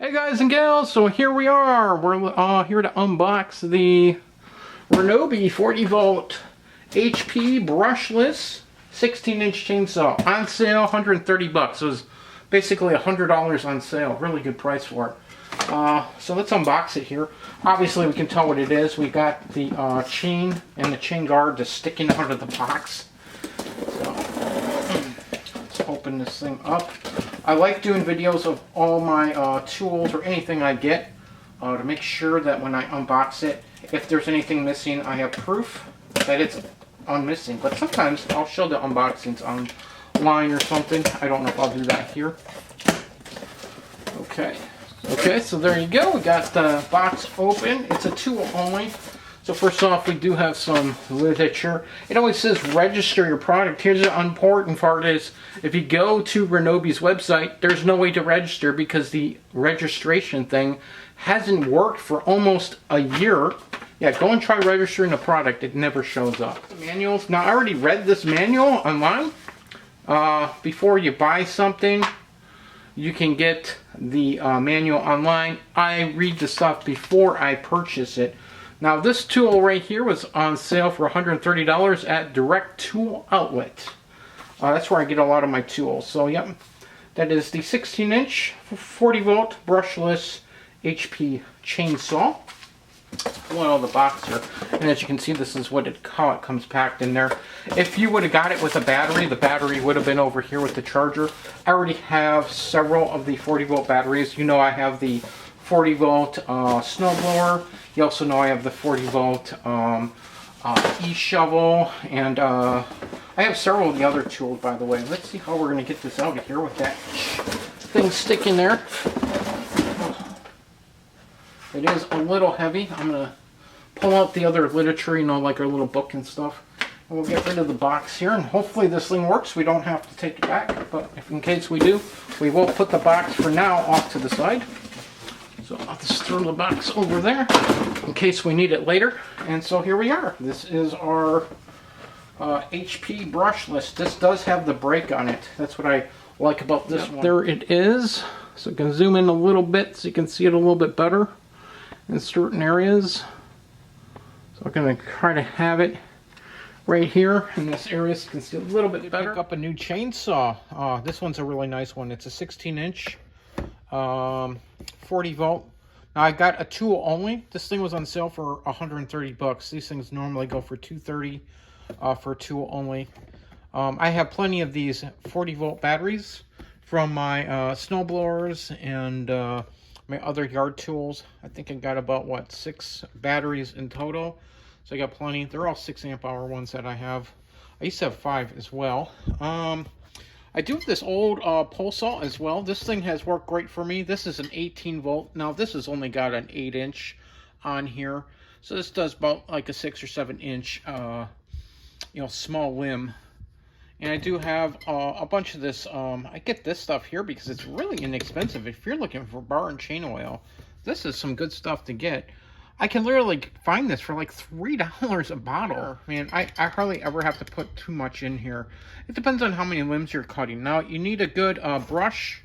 Hey guys and gals, so here we are. We're here to unbox the Ryobi 40 volt HP Brushless 16-inch chainsaw. On sale, 130 bucks. It was basically $100 on sale. Really good price for it. So let's unbox it here. Obviously we can tell what it is. We got the chain and the chain guard just sticking out of the box. So let's open this thing up. I like doing videos of all my tools or anything I get to make sure that when I unbox it, if there's anything missing, I have proof that it's missing. But sometimes I'll show the unboxings online or something. I don't know if I'll do that here. Okay, so there you go. We got the box open. It's a tool only. So first off, we do have some literature. It always says register your product. Here's the important part is, if you go to Ryobi's website, there's no way to register because the registration thing hasn't worked for almost a year. Yeah, go and try registering a product. It never shows up. The manuals. Now, I already read this manual online. Before you buy something, you can get the manual online. I read the stuff before I purchase it. Now this tool right here was on sale for $130 at Direct Tool Outlet. That's where I get a lot of my tools. So yep, that is the 16-inch 40 volt brushless HP chainsaw. Pull out the box here, and as you can see, this is how it comes packed in there. If you would have got it with a battery, the battery would have been over here with the charger. I already have several of the 40 volt batteries. You know, I have the 40 volt snowblower. You also know I have the 40 volt e-shovel, and I have several of the other tools, by the way. Let's see how we're going to get this out of here with that thing sticking there. It is a little heavy. I'm going to pull out the other literature, you know, like our little book and stuff. And we'll get rid of the box here, and hopefully this thing works. We don't have to take it back, but if in case we do, we will put the box for now off to the side. So I'll just throw the box over there in case we need it later. And so here we are. This is our HP Brushless. This does have the brake on it. That's what I like about this one. There it is. So I can zoom in a little bit so you can see it a little bit better in certain areas. So I'm going to try to have it right here in this area so you can see a little bit better. Pick up a new chainsaw. This one's a really nice one. It's a 16-inch. 40 volt. Now I got a tool only. This thing was on sale for 130 bucks. These things normally go for 230 for a tool only. I have plenty of these 40 volt batteries from my snowblowers and my other yard tools. I think I got about, what, 6 batteries in total. So I got plenty. They're all 6 amp hour ones that I have. I used to have 5 as well. I do have this old pole saw as well. This thing has worked great for me. This is an 18 volt. Now this has only got an 8-inch on here. So this does about like a 6 or 7 inch, you know, small limb. And I do have a bunch of this. I get this stuff here because it's really inexpensive. If you're looking for bar and chain oil, this is some good stuff to get. I can literally find this for like $3 a bottle. Man, I hardly ever have to put too much in here. It depends on how many limbs you're cutting. Now, you need a good brush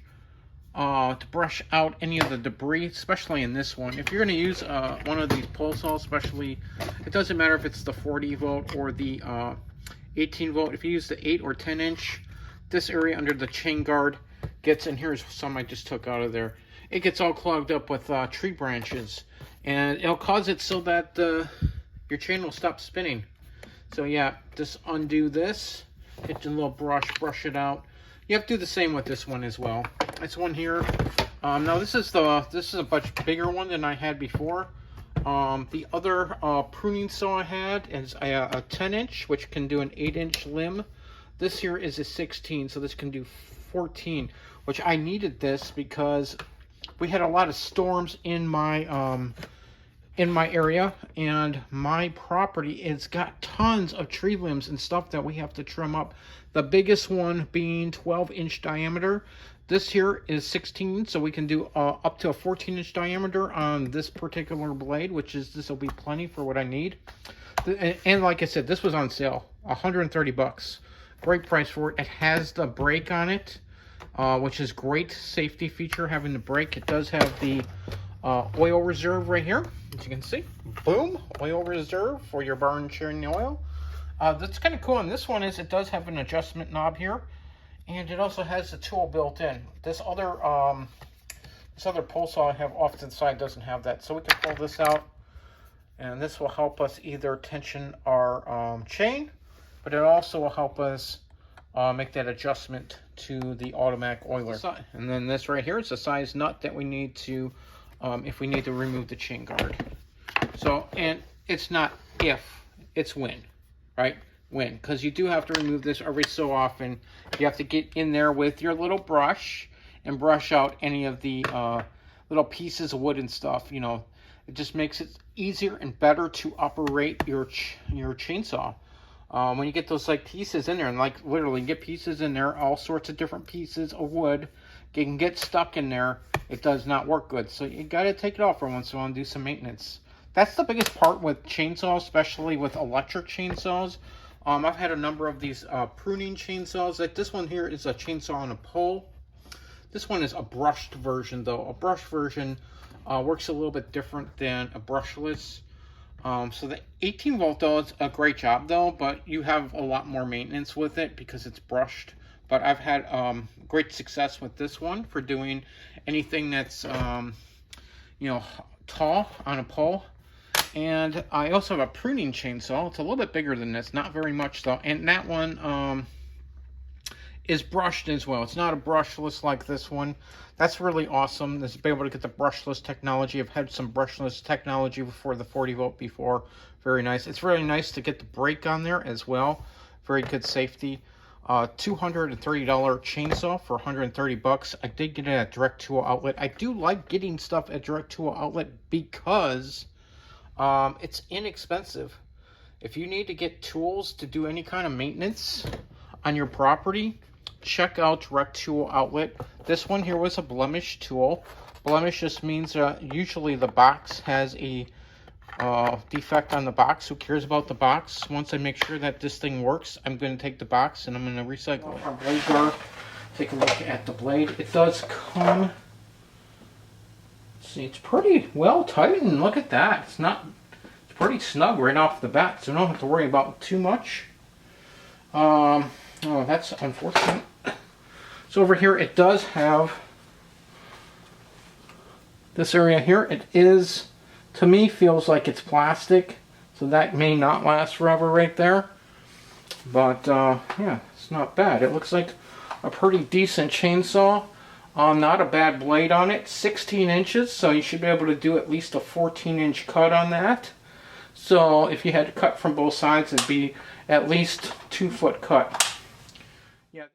to brush out any of the debris, especially in this one. If you're going to use one of these pole saws, especially, it doesn't matter if it's the 40 volt or the 18 volt. If you use the 8 or 10 inch, this area under the chain guard gets, and here's some I just took out of there. It gets all clogged up with tree branches. And it'll cause it so that your chain will stop spinning. So yeah, just undo this, hit the little brush it out. You have to do the same with this one as well. This one here. Now this is a much bigger one than I had before. The other pruning saw I had is a 10-inch, which can do an 8-inch limb. This here is a 16, so this can do 14, which I needed this because we had a lot of storms in my area, and my property, it's got tons of tree limbs and stuff that we have to trim up. The biggest one being 12-inch diameter. This here is 16, so we can do up to a 14-inch diameter on this particular blade, which is, this will be plenty for what I need. And like I said, this was on sale, 130 bucks. Great price for it. It has the brake on it. which is great safety feature having the brake. It does have the oil reserve right here, as you can see. Boom, oil reserve for your bar and churning oil. That's kind of cool on this one is it does have an adjustment knob here, and it also has the tool built in. This other pole saw I have off to the side doesn't have that, so we can pull this out, and this will help us either tension our chain, but it also will help us make that adjustment to the automatic oiler. And then this right here is the size nut that we need to, if we need to remove the chain guard. So, and it's not if, it's when. Right? When, because you do have to remove this every so often. You have to get in there with your little brush and brush out any of the little pieces of wood and stuff. You know, it just makes it easier and better to operate your chainsaw. When you get those like pieces in there, and like literally get pieces in there, all sorts of different pieces of wood can get stuck in there. It does not work good. So you got to take it off for once in a while and do some maintenance. That's the biggest part with chainsaws, especially with electric chainsaws. I've had a number of these pruning chainsaws. Like this one here is a chainsaw on a pole. This one is a brushed version, though. A brushed version works a little bit different than a brushless. So the 18 volt does a great job, though, but you have a lot more maintenance with it because it's brushed. But I've had great success with this one for doing anything that's, you know, tall on a pole. And I also have a pruning chainsaw. It's a little bit bigger than this, not very much though. And that one is brushed as well. It's not a brushless like this one. That's really awesome. This be able to get the brushless technology. I've had some brushless technology before the 40 volt before. Very nice. It's really nice to get the brake on there as well. Very good safety. $230 chainsaw for 130 bucks. I did get it at Direct Tool Outlet. I do like getting stuff at Direct Tool Outlet because it's inexpensive. If you need to get tools to do any kind of maintenance on your property, check out Direct Tool Outlet. This one here was a blemish tool. Blemish just means usually the box has a defect on the box. Who cares about the box? Once I make sure that this thing works, I'm going to take the box and I'm going to recycle it. Our blade guard. Take a look at the blade. It does come. See, it's pretty well tightened. Look at that. It's pretty snug right off the bat, so you don't have to worry about too much. Oh, that's unfortunate. So over here, it does have this area here. It is, to me, feels like it's plastic, so that may not last forever right there. But yeah, it's not bad. It looks like a pretty decent chainsaw. Not a bad blade on it. 16 inches, so you should be able to do at least a 14-inch cut on that. So if you had to cut from both sides, it'd be at least 2-foot cut. Yeah.